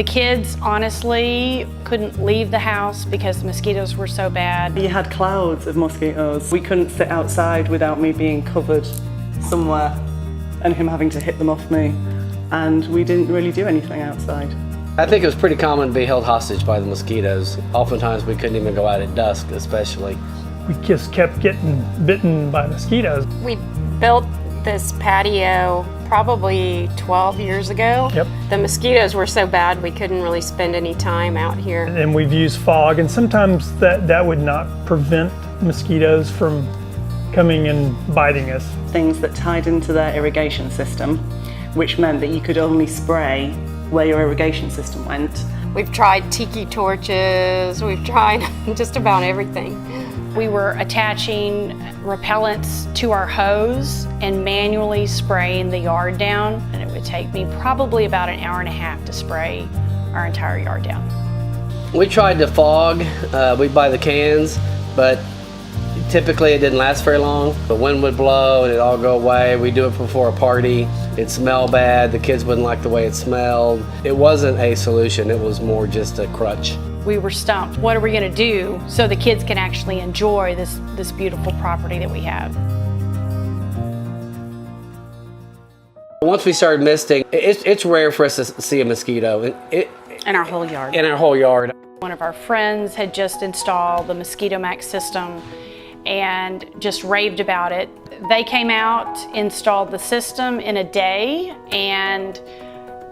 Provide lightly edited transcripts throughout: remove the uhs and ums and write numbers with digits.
The kids honestly couldn't leave the house because the mosquitoes were so bad. You had clouds of mosquitoes. We couldn't sit outside without me being covered somewhere and him having to hit them off me. And we didn't really do anything outside. I think it was pretty common to be held hostage by the mosquitoes. Oftentimes we couldn't even go out at dusk, especially. We just kept getting bitten by mosquitoes. We built this patio probably 12 years ago. Yep. The mosquitoes were so bad we couldn't really spend any time out here. And we've used fog, and sometimes that would not prevent mosquitoes from coming and biting us. Things that tied into their irrigation system, which meant that you could only spray where your irrigation system went. We've tried tiki torches, we've tried just about everything. We were attaching repellents to our hose and manually spraying the yard down. And it would take me probably about an hour and a half to spray our entire yard down. We tried to fog, we'd buy the cans, but typically it didn't last very long. The wind would blow and it'd all go away. We'd do it before a party. It'd smell bad, the kids wouldn't like the way it smelled. It wasn't a solution, it was more just a crutch. We were stumped. What are we going to do so the kids can actually enjoy this beautiful property that we have? Once we started misting, it's rare for us to see a mosquito In our whole yard. in our whole yard. One of our friends had just installed the MosquitoMax system and just raved about it. They came out, installed the system in a day, and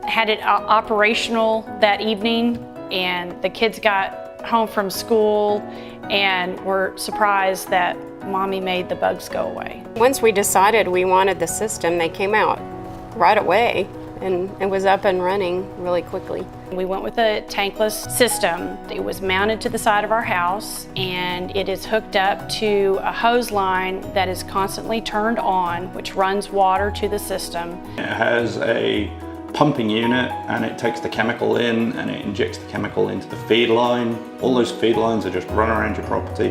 had it operational that evening. And the kids got home from school and were surprised that Mommy made the bugs go away. Once we decided we wanted the system, they came out right away and it was up and running really quickly. We went with a tankless system. It was mounted to the side of our house and it is hooked up to a hose line that is constantly turned on, which runs water to the system. It has a pumping unit and it takes the chemical in and it injects the chemical into the feed line. All those feed lines are just run around your property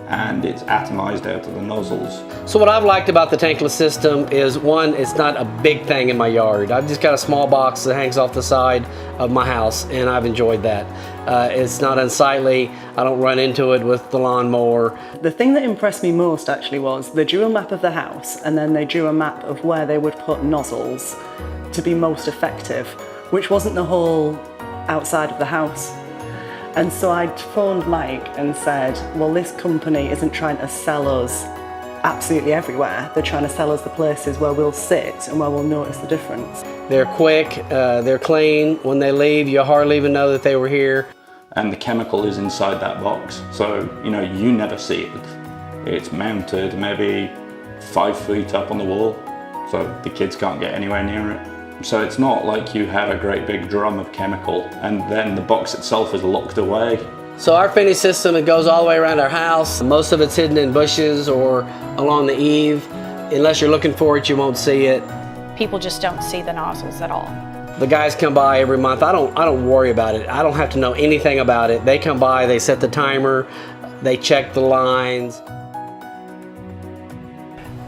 and it's atomized out of the nozzles. So what I've liked about the tankless system is, one, it's not a big thing in my yard. I've just got a small box that hangs off the side of my house and I've enjoyed that. It's not unsightly, I don't run into it with the lawnmower. The thing that impressed me most actually was they drew a map of the house and then they drew a map of where they would put nozzles to be most effective, which wasn't the whole outside of the house. And so I phoned Mike and said, well, this company isn't trying to sell us absolutely everywhere. They're trying to sell us the places where we'll sit and where we'll notice the difference. They're quick, they're clean. When they leave, you hardly even know that they were here. And the chemical is inside that box, so you never see it. It's mounted maybe 5 feet up on the wall, so the kids can't get anywhere near it. So it's not like you have a great big drum of chemical and then the box itself is locked away. So our finish system, it goes all the way around our house. Most of it's hidden in bushes or along the eave. Unless you're looking for it, you won't see it. People just don't see the nozzles at all. The guys come by every month. I don't worry about it. I don't have to know anything about it. They come by, they set the timer, they check the lines.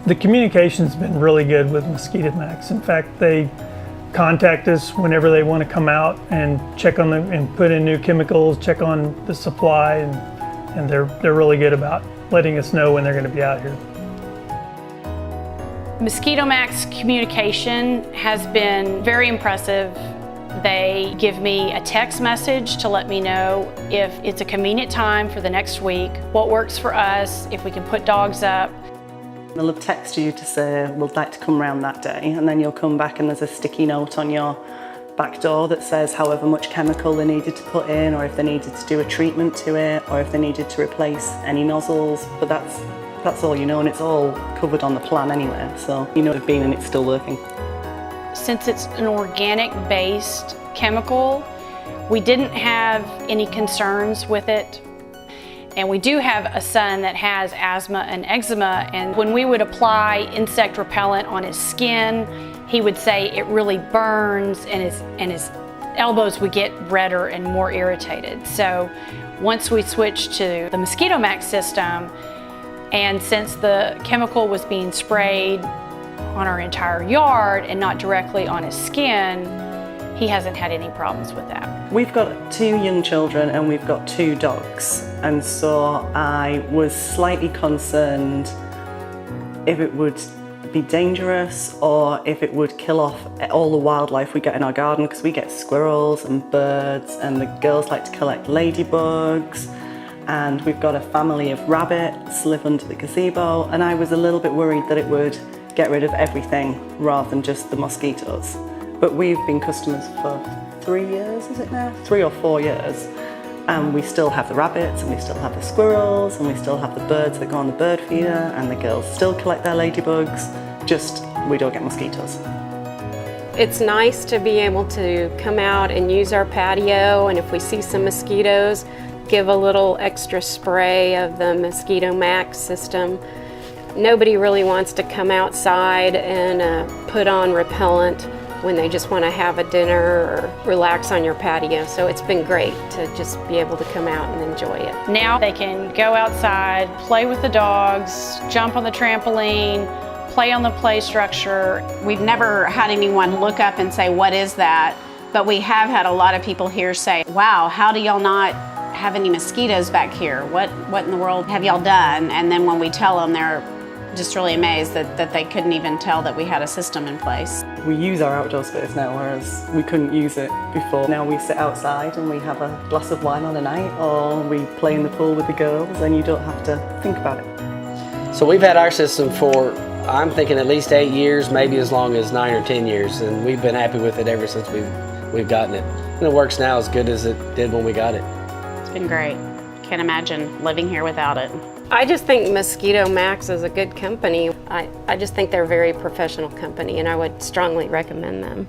The communication's been really good with MosquitoMax. In fact, they contact us whenever they want to come out and check on them and put in new chemicals, check on the supply, and they're really good about letting us know when they're going to be out here. MosquitoMax communication has been very impressive. They give me a text message to let me know if it's a convenient time for the next week, what works for us, if we can put dogs up. They'll text you to say, we'd like to come round that day, and then you'll come back and there's a sticky note on your back door that says however much chemical they needed to put in, or if they needed to do a treatment to it, or if they needed to replace any nozzles. But that's all you know, and it's all covered on the plan anyway, so you know it's been and it's still working. Since it's an organic-based chemical, we didn't have any concerns with it. And we do have a son that has asthma and eczema, and when we would apply insect repellent on his skin, he would say it really burns and his elbows would get redder and more irritated. So once we switched to the MosquitoMax system, and since the chemical was being sprayed on our entire yard and not directly on his skin, he hasn't had any problems with that. We've got 2 young children and we've got 2 dogs, and so I was slightly concerned if it would be dangerous or if it would kill off all the wildlife we get in our garden, because we get squirrels and birds, and the girls like to collect ladybugs, and we've got a family of rabbits live under the gazebo, and I was a little bit worried that it would get rid of everything rather than just the mosquitoes. But we've been customers for 3 years, is it now? 3 or 4 years. And we still have the rabbits, and we still have the squirrels, and we still have the birds that go on the bird feeder, and the girls still collect their ladybugs, just we don't get mosquitoes. It's nice to be able to come out and use our patio, and if we see some mosquitoes, give a little extra spray of the MosquitoMax system. Nobody really wants to come outside and put on repellent when they just want to have a dinner or relax on your patio. So it's been great to just be able to come out and enjoy it. Now they can go outside, play with the dogs, jump on the trampoline, play on the play structure. We've never had anyone look up and say, what is that? But we have had a lot of people here say, wow, how do y'all not have any mosquitoes back here? What in the world have y'all done? And then when we tell them, they're just really amazed that they couldn't even tell that we had a system in place. We use our outdoor space now, whereas we couldn't use it before. Now we sit outside and we have a glass of wine on a night, or we play in the pool with the girls, and you don't have to think about it. So we've had our system for, I'm thinking at least 8 years, maybe as long as 9 or 10 years, and we've been happy with it ever since we've gotten it. And it works now as good as it did when we got it. It's been great. Can't imagine living here without it. I just think MosquitoMax is a good company. I just think they're a very professional company, and I would strongly recommend them.